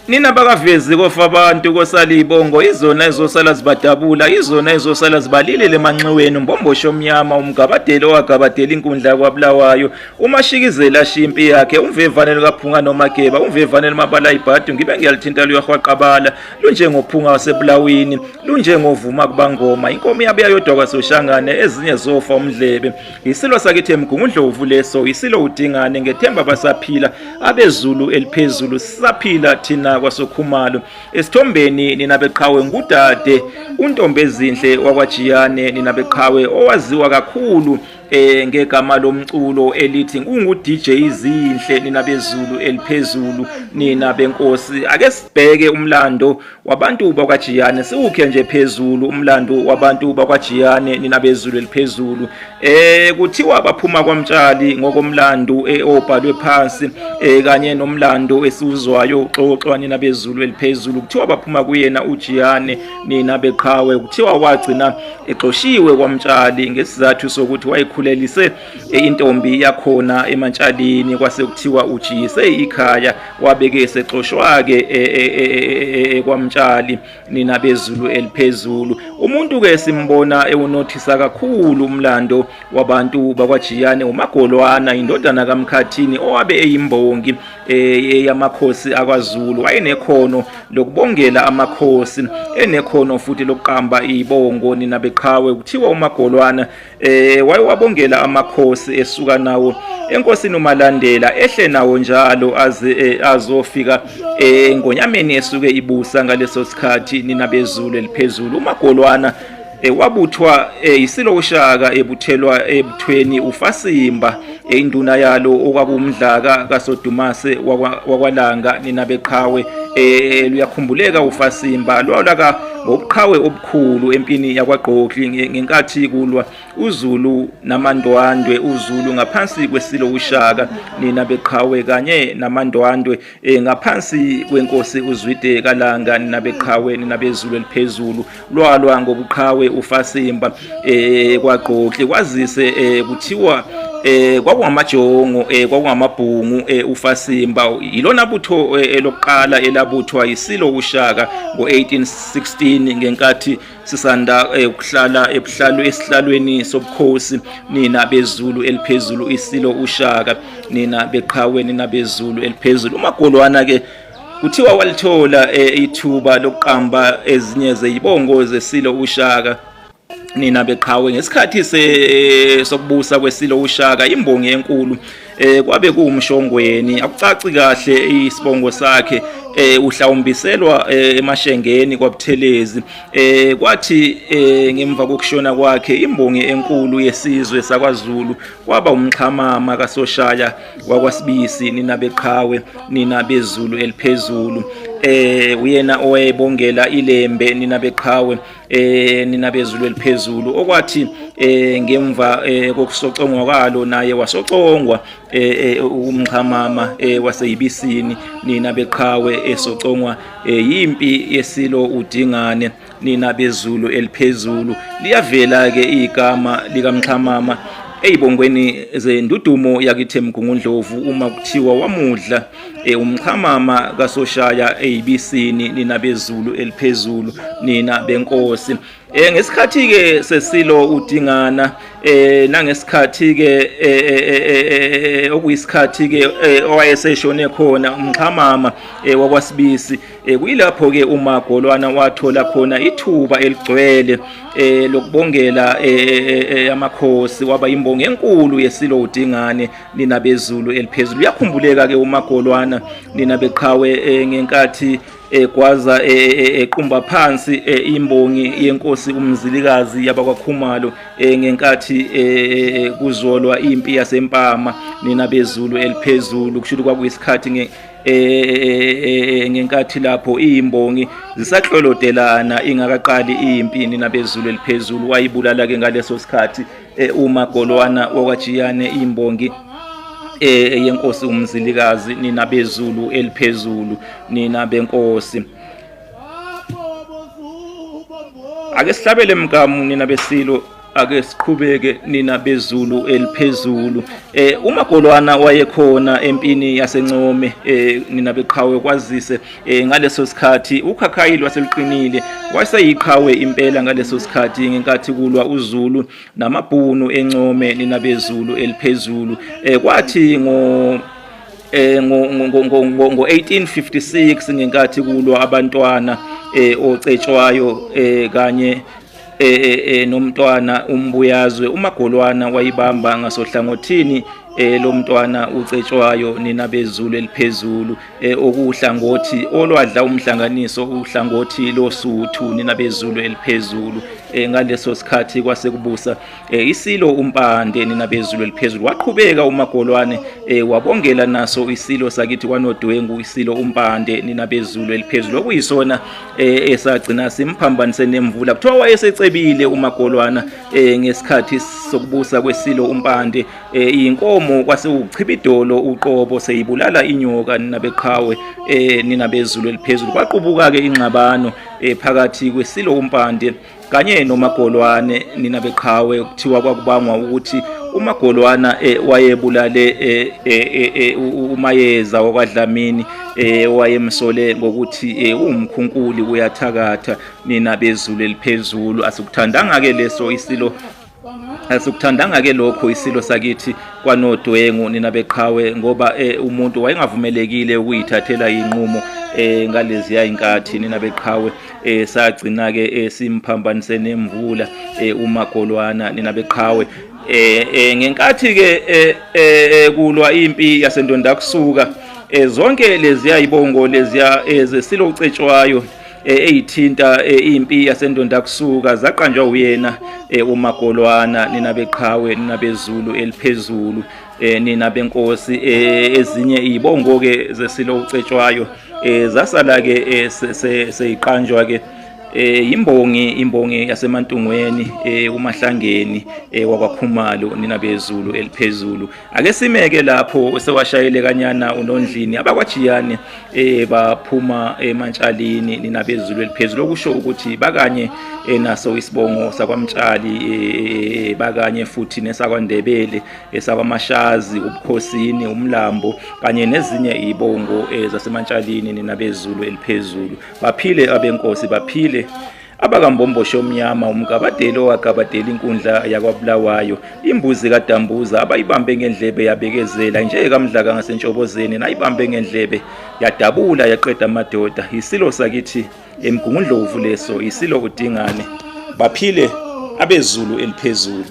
Nina bakavezi kofa abantu kosalibongo izona ezosala zibadabula izona ezosala zibalilele emanxiweni mbombosho omnyama umgabadelo wagabadela inkundla kwaBulawayo umashikizela shimpi yakhe umvevanelo kaPhunga noMageba umvevanelo mabala ibhadu ngibe ngiyalithinta luyahwaqabala lunjengophunga waseBulawini lunjengovuma kubangoma inkomo yabuya yodwa kwaSoshangane ezinye zofa umdlebe isilo sakithi emgungundlovu leso isilo udingane ngethemba basaphila abezulu eliphezulu sisaphila thina kwaSokhumalo esithombeni nina beqhawe ngudade untombi ezinhle wakwaJiyane nina beqhawe owaziwa kakhulu ngegama lomculo elithi ungu DJ izinhle nina bezulu eliphezulu nina benkosi ake sibheke umlando wabantu bakwaJiyane siwukhe nje phezulu umlando wabantu bakwaJiyane nina bezulu eliphezulu kuthiwa baphuma kwaMtshali ngokomlando obhalwe phansi kanye nomlando esizwayo uxoxwa nina bezulu eliphezulu kuthiwa baphuma kuyena uJiyane nina beqhawe kuthiwa wagcina exoshiwe kwaMtshali ngesizathu sokuthi wayikhulelise intombi yakhona eMatshalini kwase kuthiwa ujiyise ikhaya wabeke esexoshwa ke kwaMtshali nina bezulu eliphezulu umuntu ke simbona ewunothisa kakhulu umlando wabantu bakwaJiyane uMagolwane indodana kaMkhathini owabe eyimbongi yamakhosi akwaZulu wayenekhono lokubongela amakhosi enekhono futhi lokuqamba izibongo nina beqhawe kuthiwa uMagolwane wayewabongela amakhosi esuka nawo enkosini uMalandela ehle nawo njalo aze azofika ngonyameni esuke ibusa ngaleso sikhathi nina bezulu eliphezulu uMagolwane wabuthwa isilo uShaka ebuthelwa ebuthweni uFasimba induna yalo okwakumdlaka kaSodumase wakwaLanga nina beqhawe luyakhumbuleka uFasimba lwalaka ngobuqhawe obukhulu empini yakwaGqokli ngenkathi kulwa uZulu namandwandwe uZulu ngaphansi kwesilo uShaka nina beqhawe kanye namandwandwe ngaphansi kwenkosi uZwide kaLanga nina beqhawe nina bezulu eliphezulu lwalwa ngobuqhawe uFasimba kwaGqokli kwazise kuthiwa kwakungamajongo kwakungamabhungu uFasimba ilona butho elokuqala elabuthwa isilo uShaka ngo1816 ngenkathi sisanda ukuhlala esihlalweni sobukhosi nina bezulu eliphezulu isilo uShaka nina beqhawe nina bezulu eliphezulu uMagolwane ke kuthiwa walithola ithuba lokuqamba ezinye zezibongo zesilo uShaka nina beqhawe ngesikhathi sokubusa kwesilo uShaka imbongi enkulu kwabe kuumshongweni akucaci kahle isibongo sakhe uhlawumbiselwa emashengeni kwaButhelezi kwathi ngemva kokushona kwakhe imbongi enkulu yesizwe sakwaZulu kwaba umXhamama kaSoshaya wakwaSibisi nina beqhawe nina bezulu eliphezulu uyena owayebongela ilembe nina beqhawe nina bezulu eliphezulu okwathi ngemva kokusocongwa kwalo naye wasocongwa umXhamama waseyibisini nina beqhawe esocongwa yimpi yesilo udingane nina bezulu eliphezulu liyavela ke igama likaMXhamama eyibongweni zendudumo yakithi eMgungundlovu uma kuthiwa wamudla umXhamama kaSoshaya eyibisini nina bezulu eliphezulu nina benkosi ngesikhathi ke sesilo udingana nangesikhathi ke okuyisikhathi ke owayeseshone khona umXhamama wakwaSibisi kuyilapho ke uMagolwane wathola khona ithuba eligcwele lokubongela amakhosi waba imbongi enkulu yesilo udingane nina bezulu eliphezulu yakhumbuleka ke uMagolwane nina beqhawe ngenkathi kwaza equmba phansi imbongi yenkosi uMzilikazi yabakwaKhumalo ngenkathi kuzolwa impi yaseMpama nina bezulu eliphezulu kusho kwakuyisikhathi ngenkathi lapho imbongi zisahlolodelana ingakaqali impi nina bezulu eliphezulu wayibulala ke ngaleso sikhathi uMagolwane wakwaJiyane imbongi yenkosi uMzilikazi nina bezulu eliphezulu nina benkosi ake sihlabele emgamu nina besilo ake siqhubeke nina bezulu eliphezulu. uMagolwane wayekhona empini yaseNcome, nina beqhawe kwazise ngaleso sikhathi uKhakhayi waseliqinile waseyiqhawe impela ngaleso sikhathi ngenkathi kulwa uZulu namabhunu eNcome nina bezulu eliphezulu. Kwathi ngo 1856 ngenkathi kulwa abantwana oCetshwayo kanye nomntwana uMbuyazwe, uMagolwane wayibamba ngasohlangothini lo mntwana uCetshwayo nina bezulu eliphezulu, okuhlangothi olwadla umhlanganiso uhlangothi loSuthu nina bezulu eliphezulu. Ngaleso sikhathi kwasekubusa iSilo uMpande nina bezulu eliphezulu. Waqhubeka uMagolwane wabongela naso iSilo sakithi kwaNodwengu, iSilo uMpande nina bezulu eliphezulu, okuyisona esagcina simphambanise nemvula. Kuthiwa wayesecebile uMagolwane ngesikhathi sokubusa kweSilo uMpande, inkomo kwase uchibidolo uqobo seyibulala inyoka nina beqhawe nina bezulu eliphezulu. Kwaqubuka ke ingxabano phakathi kweSilo uMpande kanye noMagolwane nina beqhawe. Kuthiwa kwakubangwa ukuthi uMagolwane wayebulale uMayeza wakwaDlamini, wayemsole ngokuthi umkhunkuli uyathakatha nina bezulu eliphezulu. Asukuthandanga ke leso iSilo, asukuthandanga ke lokho iSilo sakithi kwaNodwengu nina beqhawe, ngoba umuntu wayengavumelekile ukuyithathela inqumo ngalezi inkathi nina beqhawe. Sagcina ke simphambanise nemvula uMagolwane nina beqhawe. Ngenkathi ke kulwa impi yaseNdondakusuka, zonke lezi izibongo lezi zeSilo uCetshwayo eyithinta impi yaseNdondakusuka zaqanjwa uyena uMagolwane nina beqhawe nina bezulu eliphezulu. Nina benkosi ezinye izibongo ke zeSilo uCetshwayo zasala ke seyiqanjwa ke imbongi yaseMantungweni uMahlangeni wakwaKhumalo nina bezulu eliphezulu. Ake simeke lapho sewashayele kanyana uNondlini, abakwaJiyane baphuma eMantshalini nina bezulu eliphezulu, okusho ukuthi bakanye naso isibongo sakwaMtshali, bakanye futhi nesakwaNdebele, esakwaMashazi, ubukhosini, uMlambo kanye nezinye izibongo zaseMantshalini nina bezulu eliphezulu. Baphile abenkosi, baphile abakambomboshi omnyama, uMgabadeli owagabadela inkundla yakwaBulawayo, imbuzi kaDambuza abayibambe ngendlebe yabekezela, nje kaMdlaka ngaseNtshobozeni nayibambe ngendlebe yadabula yaqeda amadoda. iSilo sakithi eMgungundlovu leso, iSilo uDingane. Baphile abezulu eliphezulu.